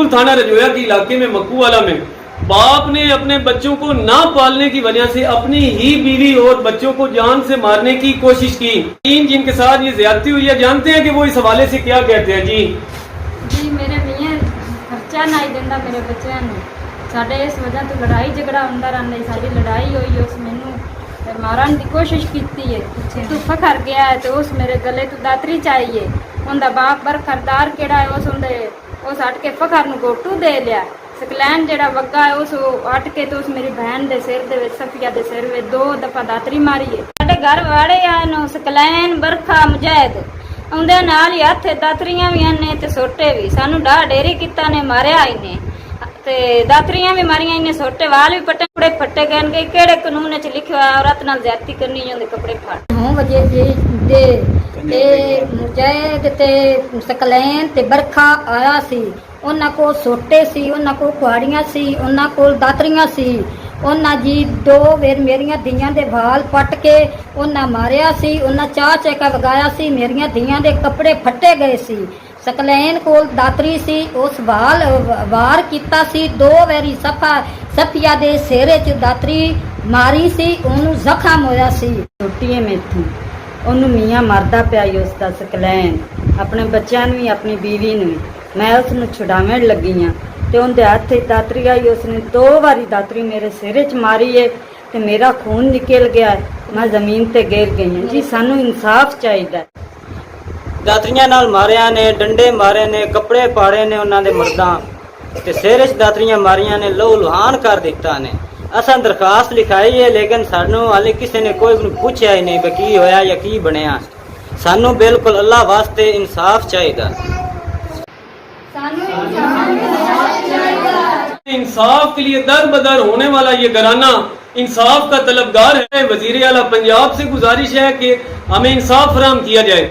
बिल्कुल थाना रजोया के इलाके में मक्कू वाला में बाप ने अपने बच्चों को ना पालने की वजह से अपनी ही बीवी और बच्चों को जान से मारने की कोशिश की। जिनके साथ ये ज्यादती हुई है, जानते हैं कि वो इस हवाले से क्या कहते हैं। जी मेरे मियां खर्चा नहीं देता मेरे बच्चों को, साडे इस वजह तो लड़ाई झगड़ा होंदा रहंदा है। साडी लड़ाई हुई, उस मैनू मारन की कोशिश की है। तू फखर गया है तो उस मेरे गले तू दातरी चाहिए। उनका बाप बरखरदार केड़ा है उस हट के फखर नूं गोटू दे लिया। सकलैन जेड़ा वग्गा है उस हट के तो उस मेरी बहन दे सिर दे सफिया दे सिर में 2 दफा दातरी मारी है। साडे घर वाड़े आए नो सकलैन बरखा मुजाहिद उनदे नाल ही हथ दातरियां भी ने ते सोटे भी सानू डा डेरी किता ने मारिया ही ने ते दातरियां भी मारियां ने, सोटे वाल भी पट्टे कपड़े फट्टे गए के केड़े कानून च लिखिया औरत नाल ज्यादती करनी जोंदे कपड़े फट हो वजे दे ते मुजाहिद ते सकलैन ते बरखा आया सी। उन्हां को सोटे सी, उन्हां को कुहाड़ियां सी, उन्हां को दातरियां सी। उन्हां जी 2 वेर मेरियां धीयां दे वाल पट के उन्हां मारिया सी। उन्हां चाह चेका वगाया सी, मेरियां धीयां दे कपड़े फट्टे गए सी। सकलैन कोल दातरी सी, उस वार कीता सी। 2 वेरी सफिया दे सिरे च दातरी मारी सी, ओनू जख्म होया सी। छुट्टिए मैथों ओनू मियाँ मरदा पिया उसका सकलैन अपने बच्चों भी अपनी बीवी ने। मैं उसनू छुड़ावन लगी हाँ तो उनके हथ दातरी आई। उसने 2 बारी दातरी मेरे सिर च मारी है तो मेरा खून निकल गया है, मैं जमीन ते गिर गई हूँ। जी सानू इंसाफ चाहिए। दातरियां नाल मारिया ने, डंडे मारे ने, कपड़े पाड़े ने उन्होंने मर्दा ते सिर च दातरियां मारिया ने, लहू लुहान कर दिता ने। असां दरखास्त लिखाई है लेकिन सानू हाले किसी ने कोई पूछा ही नहीं की होया या की बनया। सानू बिल्कुल अल्लाह वास्ते इंसाफ चाहिए। इंसाफ के लिए दर बदर होने वाला ये घराना इंसाफ का तलबगार है। वजीर आला पंजाब से गुजारिश है कि हमें इंसाफ फराहम किया जाए।